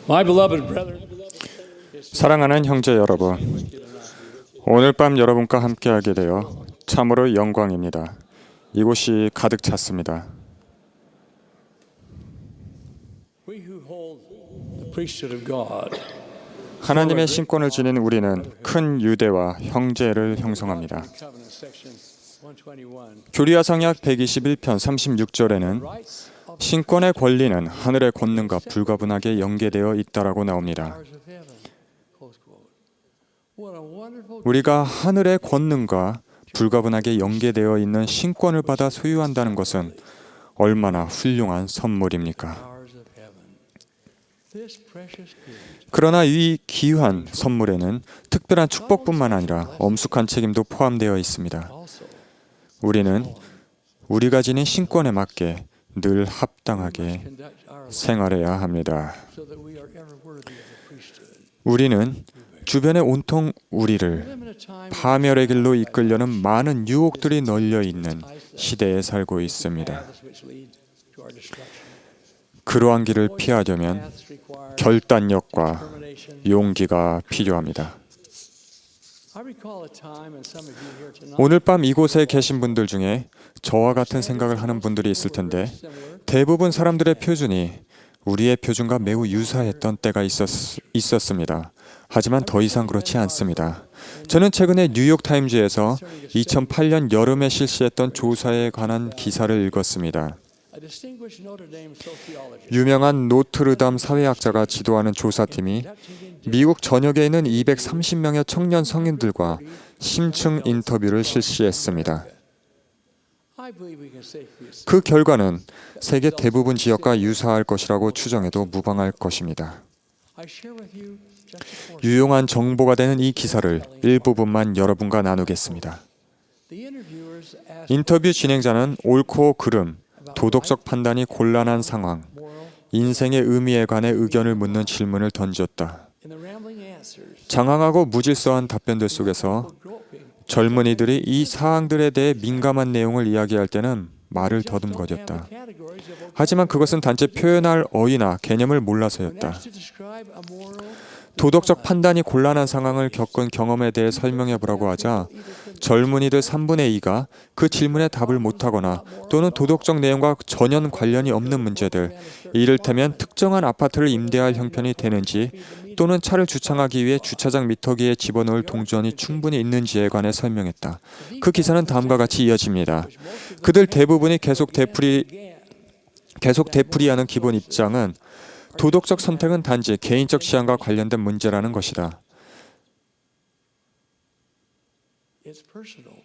My beloved brethren, 사랑하는 형제 여러분, 오늘 밤 여러분과 함께하게 되어 참으로 영광입니다. 이곳이 가득 찼습니다. we who hold the priesthood of God 하나님의 신권을 지닌 우리는 큰 유대와 형제를 형성합니다. Covenant section 121 교리야상약 121편 36절에는 신권의 권리는 하늘의 권능과 불가분하게 연계되어 있다라고 나옵니다. powers of heaven. Close quote. What a wonderful 우리가 하늘의 권능과 불가분하게 연계되어 있는 신권을 받아 소유한다는 것은 얼마나 훌륭한 선물입니까? powers of heaven. This precious gift 그러나 이 귀한 선물에는 특별한 축복뿐만 아니라 엄숙한 책임도 포함되어 있습니다. also 우리는 우리가 지닌 신권에 맞게 늘 합당하게 conduct our 생활해야 합니다. so that we are ever worthy of the priesthood. 우리는 주변의 온통 우리를 Limited time 파멸의 길로 이끌려는 많은 유혹들이 널려 있는 시대에 살고 있습니다. paths which lead to our destruction. 그러한 길을 피하려면 Paths require 결단력과 determination. 용기가 필요합니다. I recall a time, and some of you here tonight 오늘 밤 이곳에 계신 분들 중에 저와 같은 생각을 하는 분들이 있을 텐데 similar. 대부분 사람들의 표준이 우리의 표준과 매우 유사했던 때가 있었습니다. 하지만 더 이상 그렇지 않습니다. 저는 최근에 뉴욕타임즈에서 2008년 여름에 실시했던 조사에 관한 기사를 읽었습니다. A distinguished Notre Dame sociologist 유명한 노트르담 사회학자가 지도하는 조사팀이 미국 전역에 있는 230명의 청년 성인들과 심층 인터뷰를 실시했습니다. I believe we can safely assume 그 결과는 세계 대부분 지역과 유사할 것이라고 추정해도 무방할 것입니다. I share with you just a portion. 유용한 정보가 되는 이 기사를 일부분만 여러분과 나누겠습니다. The interviewers asked 인터뷰 진행자는 옳고 그름, 도덕적 판단이 곤란한 상황, moral 인생의 의미에 관해 의견을 묻는 질문을 던졌다. in the rambling answers. 장황하고 무질서한 답변들 속에서 Groping 젊은이들이 이 사항들에 대해 민감한 내용을 이야기할 때는 말을 더듬거렸다. categories of 하지만 그것은 단지 표현할 어휘나 개념을 몰라서였다. to describe a moral 도덕적 판단이 곤란한 상황을 겪은 경험에 대해 설명해 보라고 하자 젊은이들 3분의 2가 그 질문에 답을 못하거나 또는 도덕적 내용과 전혀 관련이 없는 문제들, 이를테면 특정한 아파트를 임대할 형편이 되는지 또는 차를 주차하기 위해 주차장 미터기에 집어넣을 동전이 충분히 있는지에 관해 설명했다. 그 기사는 다음과 같이 이어집니다. 그들 대부분이 계속 되풀이하는 기본 입장은 도덕적 선택은 단지 개인적 취향과 관련된 문제라는 것이다. it's personal.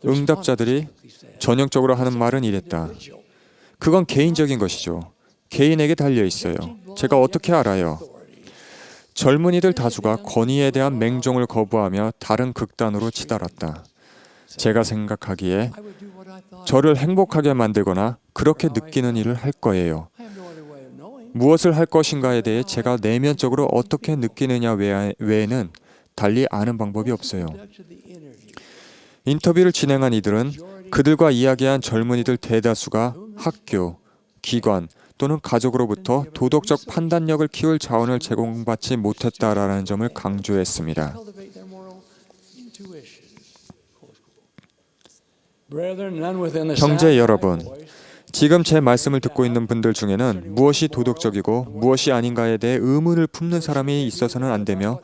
응답자들이 전형적으로 하는 말은 이랬다. 그건 개인적인 것이죠. 개인에게 달려 있어요. 제가 어떻게 알아요? 젊은이들 다수가 권위에 대한 맹종을 거부하며 다른 극단으로 치달았다. 제가 생각하기에 I would do what I thought. 저를 행복하게 만들거나 그렇게 느끼는 일을 할 거예요. I have no other way of knowing. 무엇을 할 것인가에 대해 제가 내면적으로 어떻게 느끼느냐 외에는 달리 아는 방법이 없어요. Conducted the interview. 인터뷰를 진행한 이들은 그들과 이야기한 젊은이들 대다수가 학교, 기관 또는 가족으로부터 도덕적 판단력을 키울 자원을 제공받지 못했다라는 점을 강조했습니다. Cultivate their moral intuition. Close quote. Brethren, none within the 형제 sound of 여러분, my voice 지금 제 말씀을 듣고 있는 분들 중에는 무엇이 도덕적이고 무엇이 아닌가에 대해 의문을 품는 사람이 있어서는 안 되며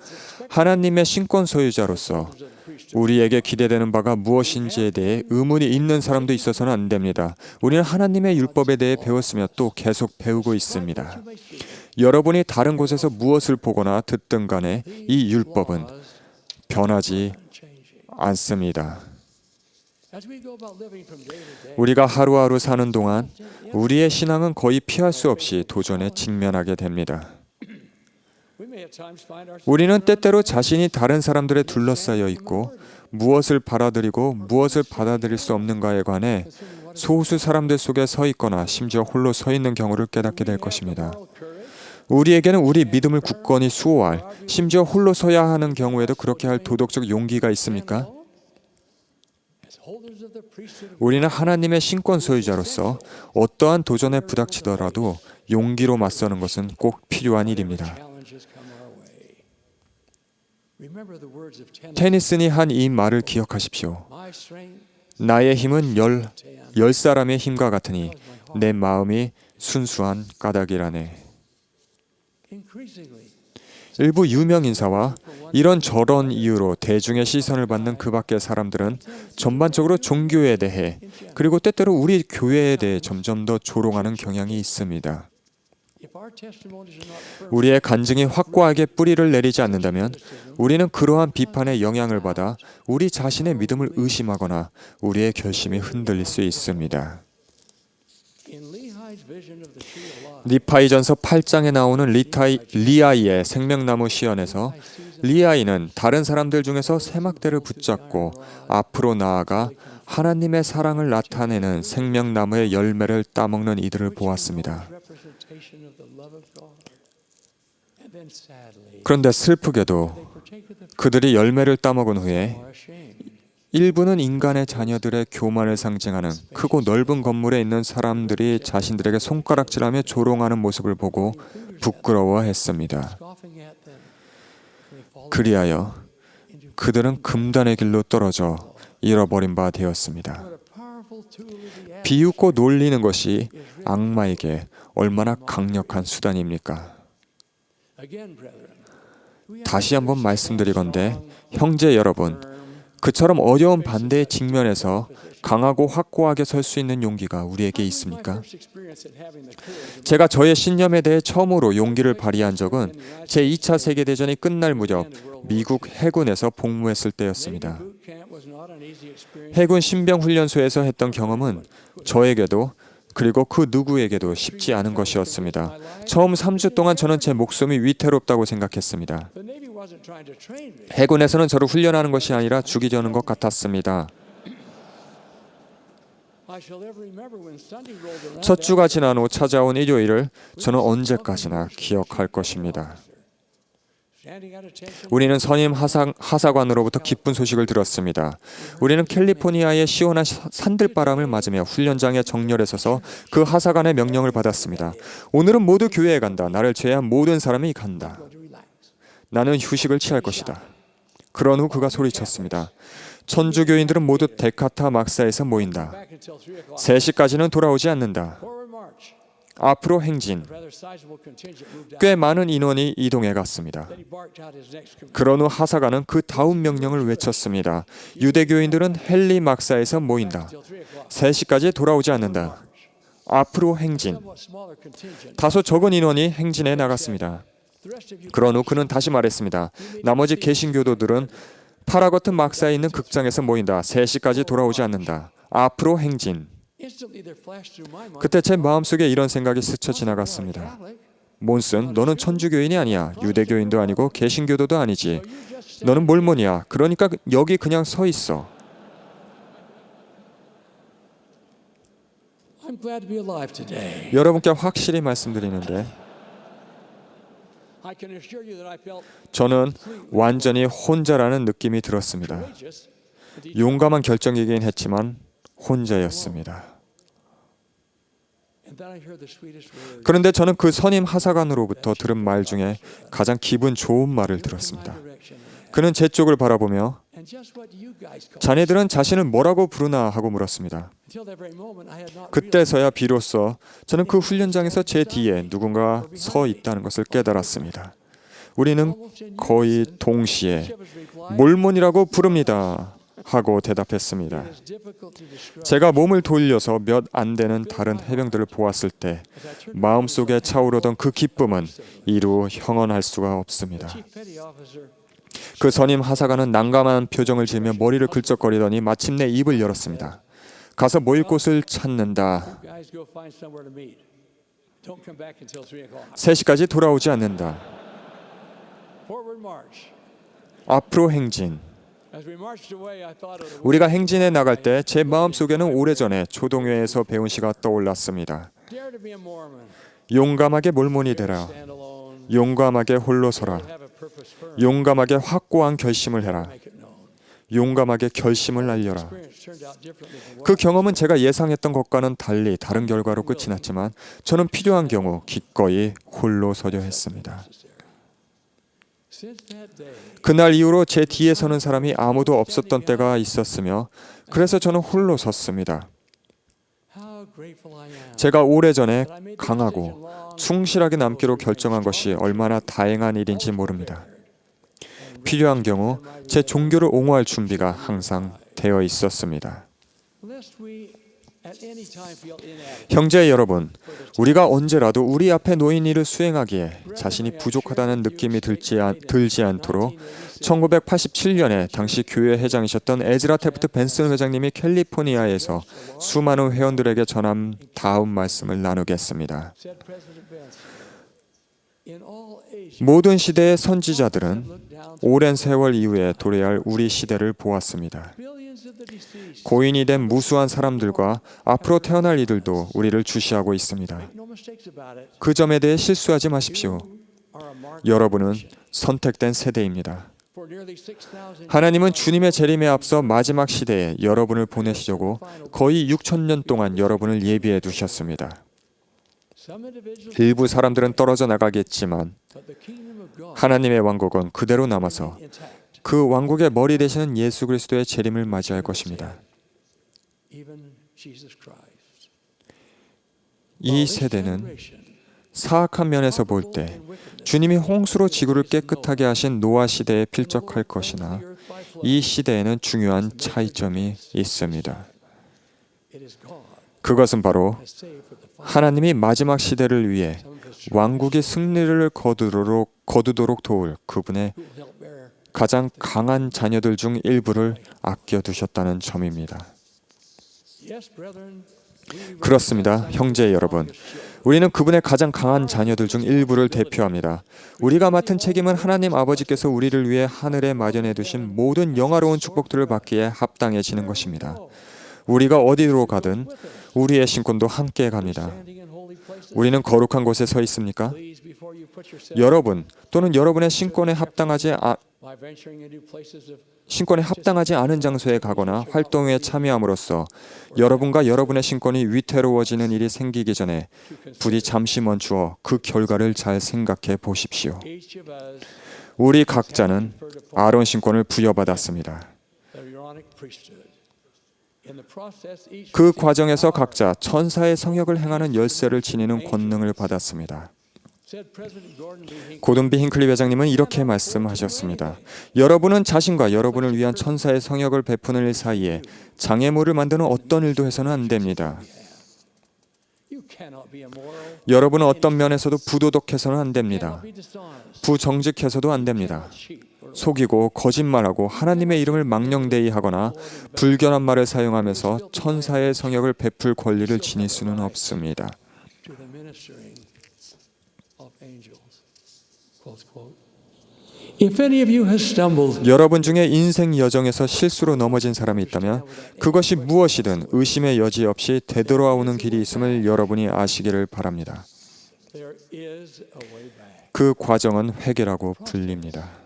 하나님의 신권 소유자로서 우리에게 기대되는 바가 무엇인지에 대해 의문이 있는 사람도 있어서는 안 됩니다. 우리는 하나님의 율법에 대해 배웠으며 또 계속 배우고 있습니다. 여러분이 다른 곳에서 무엇을 보거나 듣든 간에 이 율법은 변하지 않습니다. as we go about living from day to day. 우리가 하루하루 사는 동안 우리의 신앙은 거의 피할 수 없이 도전에 직면하게 됩니다. We may at times find ourselves 우리는 때때로 자신이 다른 사람들에 둘러싸여 있고 무엇을 받아들이고 무엇을 받아들일 수 없는가에 관해 소수 사람들 속에 서 있거나 심지어 홀로 서 있는 경우를 깨닫게 될 것입니다. 우리에게는 우리 믿음을 굳건히 수호할, 심지어 홀로 서야 하는 경우에도 그렇게 할 도덕적 용기가 있습니까? as holders of the priesthood of 우리는 하나님의 신권 소유자로서 어떠한 도전에 부닥치더라도 용기로 맞서는 것은 꼭 필요한 일입니다. 테니슨이 한 이 말을 기억하십시오. 나의 힘은 열 사람의 힘과 같으니 내 마음이 순수한 까닭이라네. 일부 유명 인사와 이런 저런 이유로 대중의 시선을 받는 그 밖의 사람들은 전반적으로 종교에 대해 그리고 때때로 우리 교회에 대해 점점 더 조롱하는 경향이 있습니다. 우리의 간증이 확고하게 뿌리를 내리지 않는다면 우리는 그러한 비판의 영향을 받아 우리 자신의 믿음을 의심하거나 우리의 결심이 흔들릴 수 있습니다. 니파이전서 8장에 나오는 리아이의 생명나무 시연에서 리아이는 다른 사람들 중에서 세막대를 붙잡고 앞으로 나아가 하나님의 사랑을 나타내는 생명나무의 열매를 따먹는 이들을 보았습니다. 그런데 슬프게도 그들이 열매를 따먹은 후에 일부는 인간의 자녀들의 교만을 상징하는 크고 넓은 건물에 있는 사람들이 자신들에게 손가락질하며 조롱하는 모습을 보고 부끄러워했습니다. 그리하여 그들은 금단의 길로 떨어져 잃어버린 바 되었습니다. 비웃고 놀리는 것이 악마에게 얼마나 강력한 수단입니까? 다시 한번 말씀드리건대 형제 여러분, 그처럼 어려운 반대의 직면에서 강하고 확고하게 설 수 있는 용기가 우리에게 있습니까? 제가 저의 신념에 대해 처음으로 용기를 발휘한 적은 제2차 세계대전이 끝날 무렵 미국 해군에서 복무했을 때였습니다. 해군 신병훈련소에서 했던 경험은 저에게도 그리고 그 누구에게도 쉽지 않은 것이었습니다. 처음 3주 동안 저는 제 목숨이 위태롭다고 생각했습니다. 해군에서는 저를 훈련하는 것이 아니라 죽이려는 것 같았습니다. 첫 주가 지난 후 찾아온 일요일을 저는 언제까지나 기억할 것입니다. 우리는 선임 하사관으로부터 기쁜 소식을 들었습니다. 우리는 캘리포니아의 시원한 산들바람을 맞으며 훈련장에 정렬에 서서 그 하사관의 명령을 받았습니다. 오늘은 모두 교회에 간다. 나를 제외한 모든 사람이 간다. 나는 휴식을 취할 것이다. 그런 후 그가 소리쳤습니다. 천주교인들은 모두 데카타 막사에서 모인다. 3시까지는 돌아오지 않는다. 앞으로 행진. 꽤 많은 인원이 이동해 갔습니다. 그런 후 하사관은 그 다음 명령을 외쳤습니다. 유대교인들은 헨리 막사에서 모인다. 3시까지 돌아오지 않는다. 앞으로 행진. 다소 적은 인원이 행진해 나갔습니다. 그런 후 그는 다시 말했습니다. 나머지 개신교도들은 파라거튼 막사에 있는 극장에서 모인다. 3시까지 돌아오지 않는다. 앞으로 행진. 그때 제 마음속에 이런 생각이 스쳐 지나갔습니다. 몬슨, 너는 천주교인이 아니야. 유대교인도 아니고 개신교도도 아니지. 너는 몰몬이야. 그러니까 여기 그냥 서 있어. 여러분께 확실히 말씀드리는데 저는 완전히 혼자라는 느낌이 들었습니다. 용감한 결정이긴 했지만 혼자였습니다. 그런데 저는 그 선임 하사관으로부터 들은 말 중에 가장 기분 좋은 말을 들었습니다. 그는 제 쪽을 바라보며 자네들은 자신을 뭐라고 부르나 하고 물었습니다. 그때서야 비로소 저는 그 훈련장에서 제 뒤에 누군가 서 있다는 것을 깨달았습니다. 우리는 거의 동시에 몰몬이라고 부릅니다 하고 대답했습니다. 제가 몸을 돌려서 몇 안 되는 다른 해병들을 보았을 때 마음속에 차오르던 그 기쁨은 이루 형언할 수가 없습니다. 그 선임 하사관은 난감한 표정을 지으며 머리를 긁적거리더니 마침내 입을 열었습니다. 가서 모일 곳을 찾는다. 3시까지 돌아오지 않는다. 앞으로 행진. 우리가 행진해 나갈 때 제 마음속에는 오래전에 초동회에서 배운 시가 떠올랐습니다. 용감하게 몰몬이 되라. 용감하게 홀로 서라. 용감하게 확고한 결심을 해라. 용감하게 결심을 날려라. 그 경험은 제가 예상했던 것과는 달리 다른 결과로 끝이 났지만 저는 필요한 경우 기꺼이 홀로 서려 했습니다. 그날 이후로 제 뒤에 서는 사람이 아무도 없었던 때가 있었으며 그래서 저는 홀로 섰습니다. 제가 오래전에 강하고 충실하게 남기로 결정한 것이 얼마나 다행한 일인지 모릅니다. 필요한 경우 제 종교를 옹호할 준비가 항상 되어 있었습니다. 형제 여러분, 우리가 언제라도 우리 앞에 놓인 일을 수행하기에 자신이 부족하다는 느낌이 들지 않도록 1987년에 당시 교회 회장이셨던 에즈라 테프트 벤슨 회장님이 캘리포니아에서 수많은 회원들에게 전한 다음 말씀을 나누겠습니다. 모든 시대의 선지자들은 오랜 세월 이후에 도래할 우리 시대를 보았습니다. 고인이 된 무수한 사람들과 앞으로 태어날 이들도 우리를 주시하고 있습니다. 그 점에 대해 실수하지 마십시오. 여러분은 선택된 세대입니다. 하나님은 주님의 재림에 앞서 마지막 시대에 여러분을 보내시려고 거의 6,000년 동안 여러분을 예비해 두셨습니다. 일부 사람들은 떨어져 나가겠지만 하나님의 왕국은 그대로 남아서 그 왕국의 머리 되시는 예수 그리스도의 재림을 맞이할 것입니다. 이 세대는 사악한 면에서 볼 때 주님이 홍수로 지구를 깨끗하게 하신 노아 시대에 필적할 것이나 이 시대에는 중요한 차이점이 있습니다. 그것은 바로 하나님이 마지막 시대를 위해 왕국의 승리를 거두도록 도울 그분의 가장 강한 자녀들 중 일부를 아껴두셨다는 점입니다. 그렇습니다, 형제 여러분. 우리는 그분의 가장 강한 자녀들 중 일부를 대표합니다. 우리가 맡은 책임은 하나님 아버지께서 우리를 위해 하늘에 마련해 두신 모든 영화로운 축복들을 받기에 합당해지는 것입니다. 우리가 어디로 가든 우리의 신권도 함께 갑니다. 우리는 거룩한 곳에 서 있습니까? 여러분 또는 여러분의 신권에 합당하지 않은 장소에 가거나 활동에 참여함으로써 여러분과 여러분의 신권이 위태로워지는 일이 생기기 전에 부디 잠시 멈추어 그 결과를 잘 생각해 보십시오. 우리 각자는 아론 신권을 부여받았습니다. 그 과정에서 각자 천사의 성역을 행하는 열쇠를 지니는 권능을 받았습니다. 고든 B. 힝클리 회장님은 이렇게 말씀하셨습니다. 여러분은 자신과 여러분을 위한 천사의 성역을 베푸는 일 사이에 장애물을 만드는 어떤 일도 해서는 안 됩니다. 여러분은 어떤 면에서도 부도덕해서는 안 됩니다. 부정직해서도 안 됩니다. 속이고 거짓말하고 하나님의 이름을 망령되이 하거나 불결한 말을 사용하면서 천사의 성역을 베풀 권리를 지닐 수는 없습니다. 여러분 중에 인생 여정에서 실수로 넘어진 사람이 있다면 그것이 무엇이든 의심의 여지 없이 되돌아오는 길이 있음을 여러분이 아시기를 바랍니다. 그 과정은 회개라고 불립니다.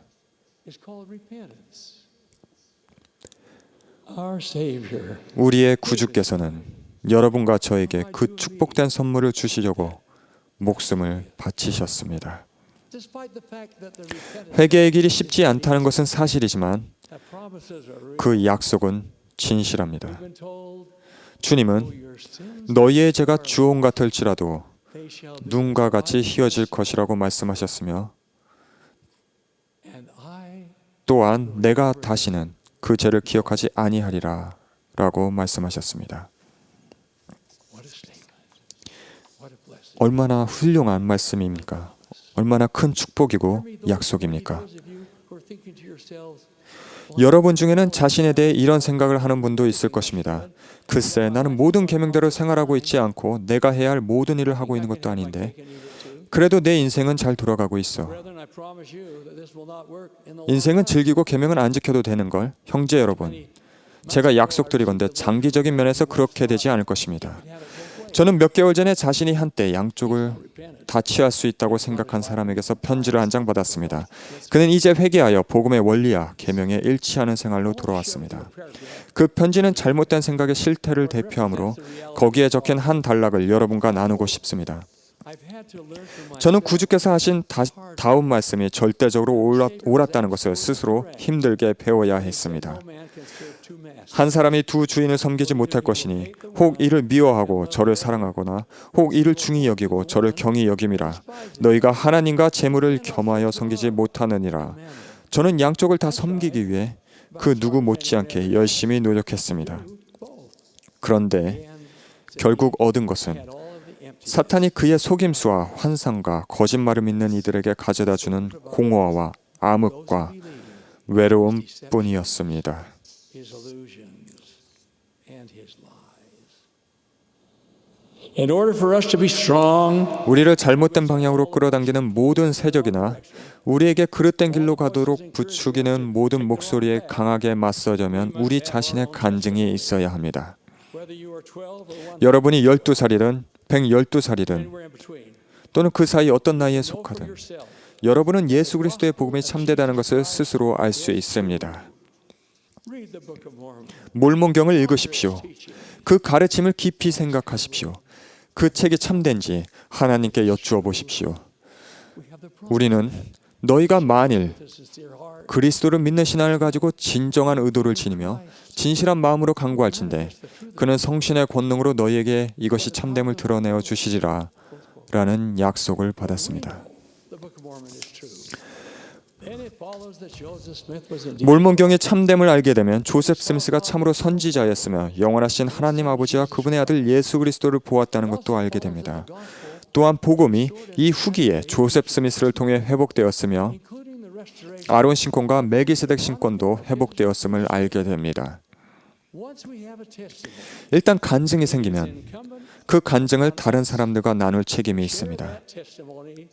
우리의 구주께서는 여러분과 저에게 그 축복된 선물을 주시려고 목숨을 바치셨습니다. 회개의 길이 쉽지 않다는 것은 사실이지만 그 약속은 진실합니다. 주님은 너희의 죄가 주홍 같을지라도 눈과 같이 희어질 것이라고 말씀하셨으며 또한 내가 다시는 그 죄를 기억하지 아니하리라 라고 말씀하셨습니다. 얼마나 훌륭한 말씀입니까? 얼마나 큰 축복이고 약속입니까? 여러분 중에는 자신에 대해 이런 생각을 하는 분도 있을 것입니다. 글쎄, 나는 모든 계명대로 생활하고 있지 않고 내가 해야 할 모든 일을 하고 있는 것도 아닌데 그래도 내 인생은 잘 돌아가고 있어. 인생은 즐기고 계명은 안 지켜도 되는 걸. 형제 여러분, 제가 약속드리건대 장기적인 면에서 그렇게 되지 않을 것입니다. 저는 몇 개월 전에 자신이 한때 양쪽을 다 취할 수 있다고 생각한 사람에게서 편지를 한 장 받았습니다. 그는 이제 회개하여 복음의 원리와 계명에 일치하는 생활로 돌아왔습니다. 그 편지는 잘못된 생각의 실태를 대표하므로 거기에 적힌 한 단락을 여러분과 나누고 싶습니다. 저는 구주께서 하신 다음 말씀이 절대적으로 옳았다는 것을 스스로 힘들게 배워야 했습니다. 한 사람이 두 주인을 섬기지 못할 것이니 혹 이를 미워하고 저를 사랑하거나 혹 이를 중히 여기고 저를 경히 여김이라. 너희가 하나님과 재물을 겸하여 섬기지 못하느니라. 저는 양쪽을 다 섬기기 위해 그 누구 못지않게 열심히 노력했습니다. 그런데 결국 얻은 것은 사탄이 그의 속임수와 환상과 거짓말을 믿는 이들에게 가져다주는 공허와 암흑과 외로움 뿐이었습니다. In order for us to be strong, 우리를 잘못된 방향으로 끌어당기는 모든 세력이나 우리에게 그릇된 길로 가도록 부추기는 모든 목소리에 강하게 맞서려면 우리 자신의 간증이 있어야 합니다. whether you are 12 or 여러분이 12살이든 112살이든 anywhere in between, 또는 그 사이 어떤 나이에 know for 속하든 yourself 여러분은 예수 그리스도의 복음이 참되다는 것을 스스로 알 수 있습니다. read the Book of Mormon. 몰몬경을 읽으십시오. 그 가르침을 깊이 생각하십시오. 그 책이 참된지 하나님께 여쭈어 보십시오. We have the 우리는 너희가 만일 promise of their heart. 그리스도를 믿는 신앙을 가지고 진정한 의도를 지니며 진실한 마음으로 간구할진대 그는 성신의 권능으로 너희에게 이것이 참됨을 드러내어 주시리라 라는 약속을 받았습니다. The Book of Mormon is true. Then it follows that Joseph Smith was indeed 몰몬경의 참됨을 알게 되면 조셉 스미스가 참으로 선지자였으며 영원하신 하나님 아버지와 그분의 아들 예수 그리스도를 보았다는 것도 알게 됩니다. 또한 복음이 이 후기에 조셉 스미스를 통해 회복되었으며 including the restoration. 아론 신권과 멜기세덱 신권도 회복되었음을 알게 됩니다. Once we have a testimony, 일단 간증이 생기면 incumbent 그 간증을 다른 사람들과 나눌 책임이 있습니다. that testimony.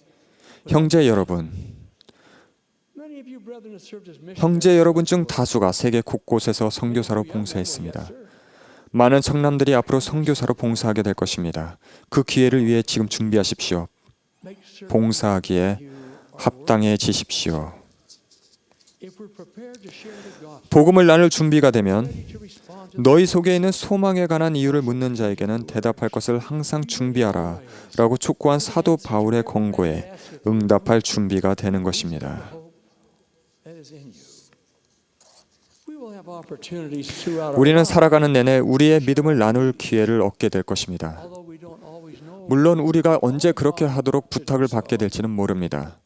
형제 여러분, Many of you brethren have served as missionaries. 형제 여러분 중 다수가 세계 곳곳에서 선교사로 봉사했습니다. 많은 청남들이 앞으로 선교사로 봉사하게 될 것입니다. 그 기회를 위해 지금 준비하십시오. Make certain 봉사하기에 you are 합당해지십시오. if we're prepared to share the gospel, 복음을 나눌 준비가 되면 ready to respond to 너희 속에 있는 소망에 관한 이유를 묻는 자에게는 대답할 것을 항상 준비하라 라고 촉구한 사도 바울의 권고에 응답할 준비가 되는 것입니다. hope that is in you. We will have opportunities throughout our 우리는 lives, 살아가는 내내 우리의 믿음을 나눌 기회를 얻게 될 것입니다. although we don't always know. 물론 우리가 언제 그렇게 하도록 부탁을 받게 될지는 모릅니다.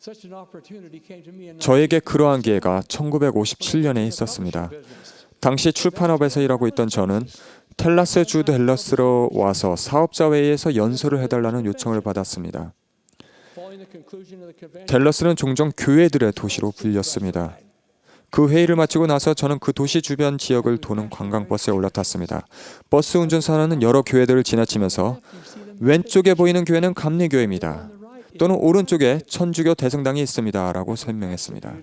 Such an opportunity came to me in 저에게 그러한 기회가 1957년에 있었습니다. 당시 출판업에서 일하고 있던 저는 텔라스 주 댈러스로 와서 사업자 회의에서 연설을 해달라는 요청을 받았습니다. following the conclusion of the convention. 댈러스는 종종 교회들의 도시로 불렸습니다. 그 회의를 마치고 나서 저는 그 도시 주변 지역을 도는 관광버스에 올라탔습니다. 버스 운전사는 여러 교회들을 지나치면서 왼쪽에 보이는 교회는 감리교회입니다. 또는 오른쪽에 천주교 대성당이 있습니다. 라고 설명했습니다.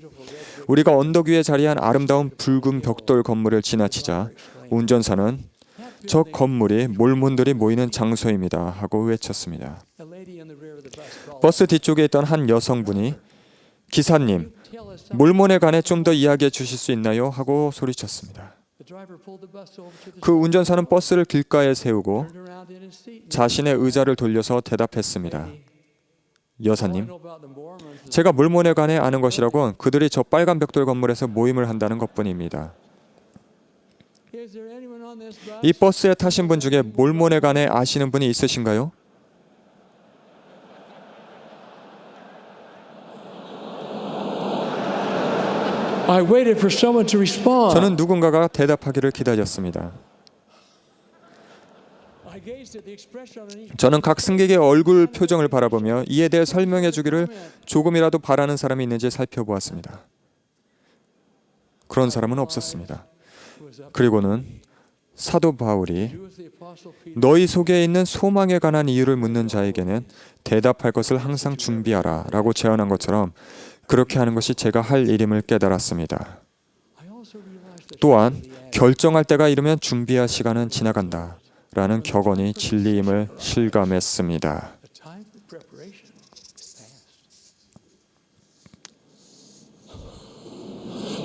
우리가 언덕 위에 자리한 아름다운 붉은 벽돌 건물을 지나치자 운전사는 저 건물이 몰몬들이 모이는 장소입니다. 하고 외쳤습니다. A lady in the rear of the bus called. 버스 뒤쪽에 있던 한 여성분이 기사님, Tell us something. 몰몬에 관해 좀 더 이야기해 주실 수 있나요? 하고 소리쳤습니다. The driver pulled the bus over to the 그 운전사는 버스를 길가에 세우고 turned around in his seat. 자신의 의자를 돌려서 대답했습니다. 여사님, Know about the Mormons. 제가 몰몬에 관해 아는 것이라곤 그들이 저 빨간 벽돌 건물에서 모임을 한다는 것뿐입니다. Is there anyone on this bus? 이 버스에 타신 분 중에 몰몬에 관해 아시는 분이 있으신가요? I waited for someone to respond. 저는 누군가가 대답하기를 기다렸습니다. I gazed at the expression on each. 저는 각 승객의 얼굴 표정을 바라보며 이에 대해 설명해 주기를 조금이라도 바라는 사람이 있는지 살펴보았습니다. 그런 사람은 없었습니다. 그리고는 사도 바울이 Do as the apostle Peter. 너희 속에 있는 소망에 관한 이유를 묻는 자에게는 대답할 것을 항상 준비하라 라고 제안한 것처럼 그렇게 하는 것이 제가 할 일임을 깨달았습니다. I also realized that 또한 결정할 때가 이르면 준비할 시간은 지나간다 라는 격언이 진리임을 실감했습니다. The time for preparation is past.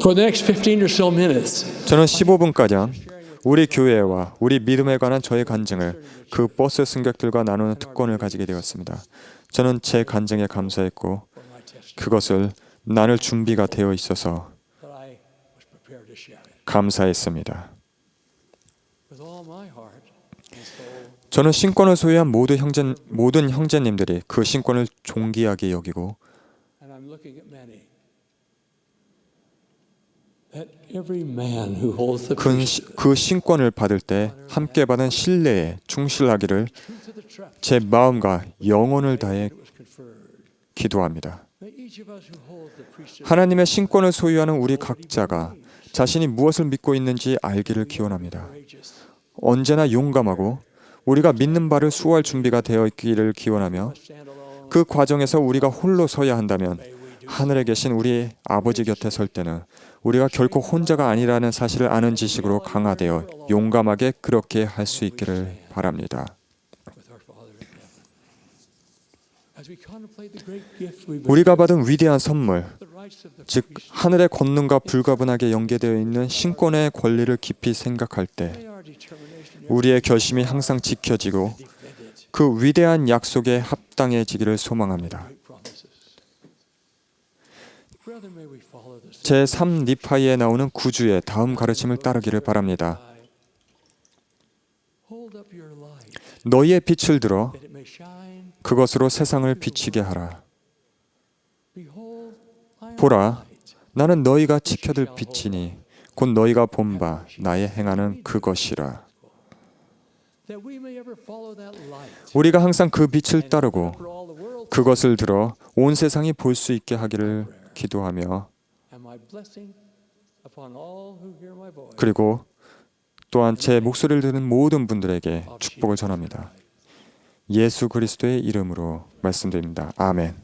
For the next 15 or so minutes, 저는 15분가량 우리 교회와 우리 믿음에 관한 저의 간증을 그 버스 승객들과 나누는 특권을 가지게 되었습니다. 저는 제 간증에 감사했고 for my testimony, 그것을 나눌 준비가 되어 있어서 that I was prepared to share it. 감사했습니다. With all my heart and soul, 저는 신권을 소유한 모든 형제님들이 그 신권을 존귀하게 여기고 and I'm looking at many, that every man who holds the priesthood, 그 신권을 받을 때 함께 받은 신뢰에 충실하기를 truth of the trust 제 마음과 영혼을 다해 that was conferred, 기도합니다. may each of us who hold the priesthood 하나님의 신권을 소유하는 우리 각자가 자신이 무엇을 믿고 있는지 알기를 기원합니다. courageous, 언제나 용감하고 우리가 믿는 바를 수호할 준비가 되어 있기를 기원하며 stand alone, 그 과정에서 우리가 홀로 서야 한다면 하늘에 계신 우리 아버지 곁에 설 때는 우리가 결코 혼자가 아니라는 사실을 아는 지식으로 강화되어 용감하게 그렇게 할 수 있기를 바랍니다. with our Father in heaven. As we contemplate the great gift we've been 우리가 받은 위대한 선물, the rights of the 즉 priesthood, 하늘의 권능과 불가분하게 연계되어 있는 신권의 권리를 깊이 생각할 때 may our determination 우리의 결심이 항상 지켜지고 defend it, 그 위대한 약속에 합당해지기를 소망합니다. great promises. Brother, may we follow this. 제3 니파이에 나오는 구주의 다음 가르침을 따르기를 바랍니다. Hold up your light, 너희의 빛을 들어 that it may shine. 그것으로 세상을 비치게 하라. Behold, I am 보라, light. 나는 너희가 지켜들 빛이니 곧 너희가 본 바 나의 행하는 그것이라. That we may ever follow that light. 우리가 항상 그 빛을 따르고 For all the world, 그것을 들어 온 세상이 볼 수 있게 하기를 기도하며 and my blessing upon all who hear my voice. 그리고 또한 제 목소리를 듣는 모든 분들에게 축복을 전합니다. 예수 그리스도의 이름으로 말씀드립니다. 아멘.